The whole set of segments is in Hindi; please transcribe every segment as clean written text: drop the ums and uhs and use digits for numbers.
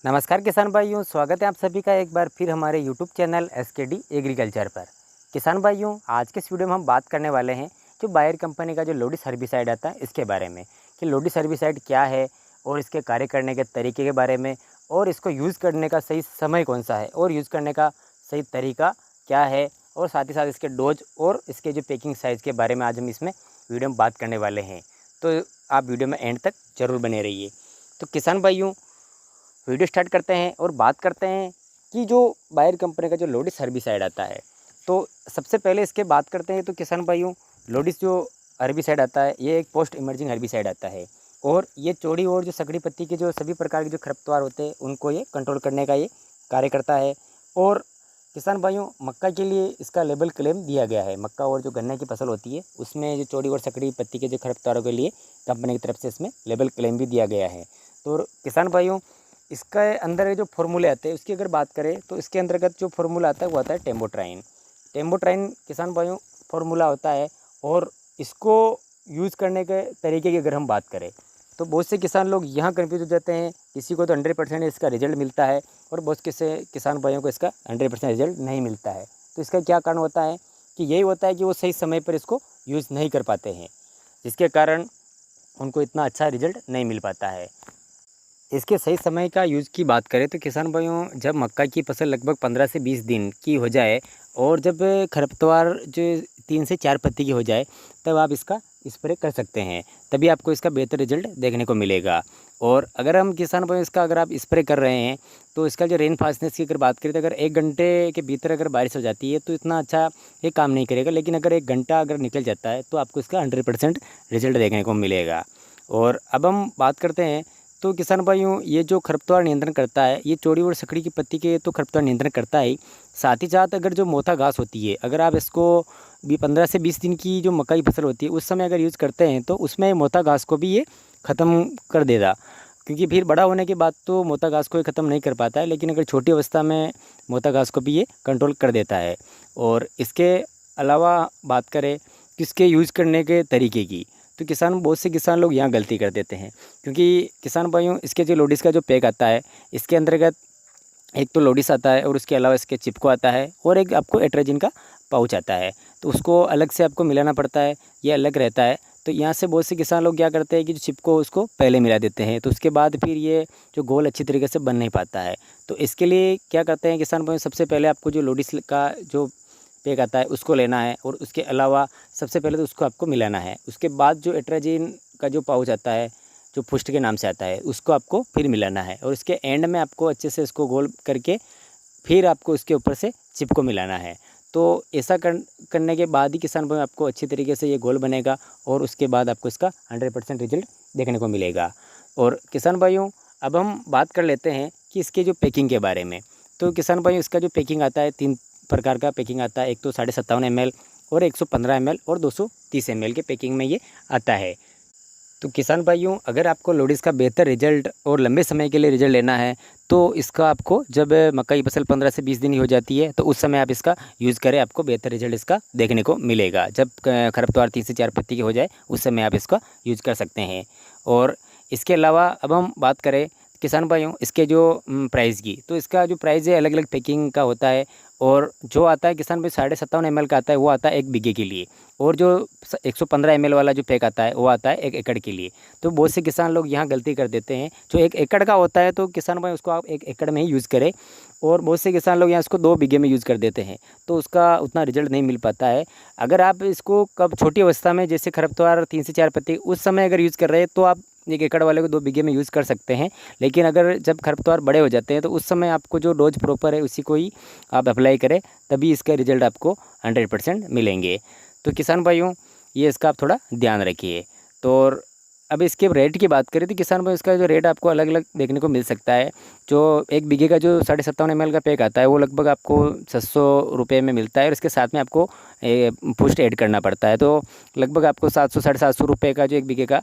नमस्कार किसान भाइयों, स्वागत है आप सभी का एक बार फिर हमारे यूट्यूब चैनल एसकेडी एग्रीकल्चर पर। किसान भाइयों, आज के इस वीडियो में हम बात करने वाले हैं जो बायर कंपनी का जो लोडिस हर्बिसाइड आता है इसके बारे में कि लोडिस हर्बिसाइड क्या है और इसके कार्य करने के तरीके के बारे में, और इसको यूज़ करने का सही समय कौन सा है और यूज़ करने का सही तरीका क्या है, और साथ ही साथ इसके डोज और इसके जो पैकिंग साइज़ के बारे में आज हम इसमें वीडियो में बात करने वाले हैं। तो आप वीडियो में एंड तक ज़रूर बने रहिए। तो किसान भाइयों, वीडियो स्टार्ट करते हैं और बात करते हैं कि जो बायर कंपनी का जो लोडिस हर्बिसाइड आता है, तो सबसे पहले इसके बात करते हैं। तो किसान भाइयों, लोडिस जो हर्बिसाइड आता है ये एक पोस्ट इमर्जिंग हर्बिसाइड आता है, और ये चौड़ी और जो सकड़ी पत्ती के जो सभी प्रकार के जो खरपतवार होते हैं उनको ये कंट्रोल करने का ये कार्य करता है। और किसान भाइयों, मक्का के लिए इसका लेबल क्लेम दिया गया है। मक्का और जो गन्ने की फसल होती है उसमें जो चौड़ी और सकड़ी पत्ती के जो खरपतवारों के लिए कंपनी की तरफ से इसमें लेबल क्लेम भी दिया गया है। तो किसान भाइयों, इसके अंदर जो फार्मूले आते हैं उसकी अगर बात करें तो इसके अंतर्गत जो फार्मूला आता है वो आता है टेम्बोट्राइन। टेम्बोट्राइन किसान भाइयों फार्मूला होता है, और इसको यूज़ करने के तरीके की अगर हम बात करें तो बहुत से किसान लोग यहाँ कन्फ्यूज हो जाते हैं। किसी को तो 100% इसका रिजल्ट मिलता है और बहुत से किसान भाइयों को इसका 100% रिजल्ट नहीं मिलता है। तो इसका क्या कारण होता है कि यही होता है कि वो सही समय पर इसको यूज़ नहीं कर पाते हैं, जिसके कारण उनको इतना अच्छा रिजल्ट नहीं मिल पाता है। इसके सही समय का यूज़ की बात करें तो किसान भाइयों, जब मक्का की फसल लगभग 15 से 20 दिन की हो जाए और जब खरपतवार जो 3 से 4 पत्ती की हो जाए, तब आप इसका स्प्रे कर सकते हैं। तभी आपको इसका बेहतर रिजल्ट देखने को मिलेगा। और अगर हम किसान भाइयों इसका अगर आप स्प्रे कर रहे हैं तो इसका जो रेन फास्टनेस की अगर बात करें तो अगर 1 घंटे के भीतर अगर बारिश हो जाती है तो इतना अच्छा ये काम नहीं करेगा, लेकिन अगर 1 घंटा अगर निकल जाता है तो आपको इसका 100% रिजल्ट देखने को मिलेगा। और अब हम बात करते हैं तो किसान भाइयों, ये जो खरपतवार नियंत्रण करता है ये चौड़ी और सकड़ी की पत्ती के तो खरपतवार नियंत्रण करता है ही, साथ ही साथ अगर जो मोथा घास होती है, अगर आप इसको भी 15 से 20 दिन की जो मक्का की फसल होती है उस समय अगर यूज़ करते हैं तो उसमें मोथा घास को भी ये ख़त्म कर देगा। क्योंकि फिर बड़ा होने के बाद तो मोथा घास को ये ख़त्म नहीं कर पाता है, लेकिन अगर छोटी अवस्था में मोथा घास को भी ये कंट्रोल कर देता है। और इसके अलावा बात करें कि इसके यूज़ करने के तरीके की, तो बहुत से किसान लोग यहाँ गलती कर देते हैं। क्योंकि किसान भाइयों, इसके जो लोडिस का जो पैक आता है इसके अंतर्गत एक तो लोडिस आता है और उसके अलावा इसके चिपको आता है और एक आपको एट्राजिन का पाउच आता है, तो उसको अलग से आपको मिलाना पड़ता है, ये अलग रहता है। तो यहाँ से बहुत से किसान लोग क्या करते हैं कि जो चिपको उसको पहले मिला देते हैं, तो उसके बाद फिर ये जो घोल अच्छी तरीके से बन नहीं पाता है। तो इसके लिए क्या करते हैं किसान भाइयों, सबसे पहले आपको जो लोडिस का जो पैक आता है उसको लेना है, और उसके अलावा सबसे पहले तो उसको आपको मिलाना है। उसके बाद जो एट्राजिन का जो पाउच आता है जो फुस्ट के नाम से आता है उसको आपको फिर मिलाना है, और उसके एंड में आपको अच्छे से इसको गोल करके फिर आपको उसके ऊपर से चिप को मिलाना है। तो ऐसा करने के बाद ही किसान भाई आपको अच्छी तरीके से ये गोल बनेगा, और उसके बाद आपको इसका 100% रिजल्ट देखने को मिलेगा। और किसान भाइयों, अब हम बात कर लेते हैं कि इसके जो पैकिंग के बारे में। तो किसान भाइयों, इसका जो पैकिंग आता है 3 प्रकार का पैकिंग आता है। एक तो 57.5 ml और 115 ml और 230 ml के पैकिंग में ये आता है। तो किसान भाइयों, अगर आपको लोडिस का बेहतर रिजल्ट और लंबे समय के लिए रिजल्ट लेना है तो इसका आपको जब मक्का की फसल 15 से 20 दिन ही हो जाती है तो उस समय आप इसका यूज़ करें, आपको बेहतर रिजल्ट इसका देखने को मिलेगा। जब खरपतवार 3 से 4 पत्ती के हो जाए उस समय आप इसका यूज़ कर सकते हैं। और इसके अलावा अब हम बात करें किसान भाइयों इसके जो प्राइस की, तो इसका जो प्राइस है अलग अलग पैकिंग का होता है। और जो आता है किसान भाई 57.5 ml का आता है वो आता है 1 बीघे के लिए, और जो 115 ml वाला जो पैक आता है वो आता है 1 एकड़ के लिए। तो बहुत से किसान लोग यहाँ गलती कर देते हैं, जो 1 एकड़ का होता है तो किसान भाई उसको आप 1 एकड़ में ही यूज़ करें, और बहुत से किसान लोग यहाँ इसको 2 बीघे में यूज़ कर देते हैं, तो उसका उतना रिजल्ट नहीं मिल पाता है। अगर आप इसको कब छोटी अवस्था में जैसे खरपतवार 3 से 4 पत्ती उस समय अगर यूज़ कर रहे हैं तो आप 1 एकड़ वाले को 2 बीघे में यूज़ कर सकते हैं। लेकिन अगर जब खरपतवार बड़े हो जाते हैं तो उस समय आपको जो डोज प्रॉपर है उसी को ही आप अप्लाई करें, तभी इसका रिजल्ट आपको 100% मिलेंगे। तो किसान भाइयों, ये इसका आप थोड़ा ध्यान रखिए। तो और अब इसके रेट की बात करें तो किसान भाई इसका जो रेट आपको अलग अलग देखने को मिल सकता है। जो 1 बीघे का जो 57.5 ml का पैक आता है वो लगभग आपको 700 रुपये में मिलता है, और इसके साथ में आपको पुष्ट ऐड करना पड़ता है, तो लगभग आपको 700 साढ़े 700 रुपये का जो 1 बीघे का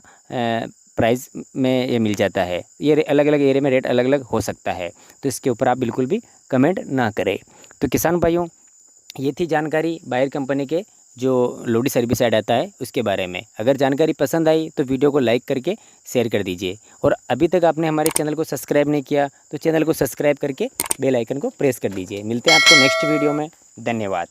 प्राइस में ये मिल जाता है। ये अलग अलग एरिया में रेट अलग अलग हो सकता है, तो इसके ऊपर आप बिल्कुल भी कमेंट ना करें। तो किसान भाइयों, ये थी जानकारी बायर कंपनी के जो लोडिस हर्बिसाइड आता है उसके बारे में। अगर जानकारी पसंद आई तो वीडियो को लाइक करके शेयर कर दीजिए, और अभी तक आपने हमारे चैनल को सब्सक्राइब नहीं किया तो चैनल को सब्सक्राइब करके बेल आइकन को प्रेस कर दीजिए। मिलते हैं आपको नेक्स्ट वीडियो में। धन्यवाद।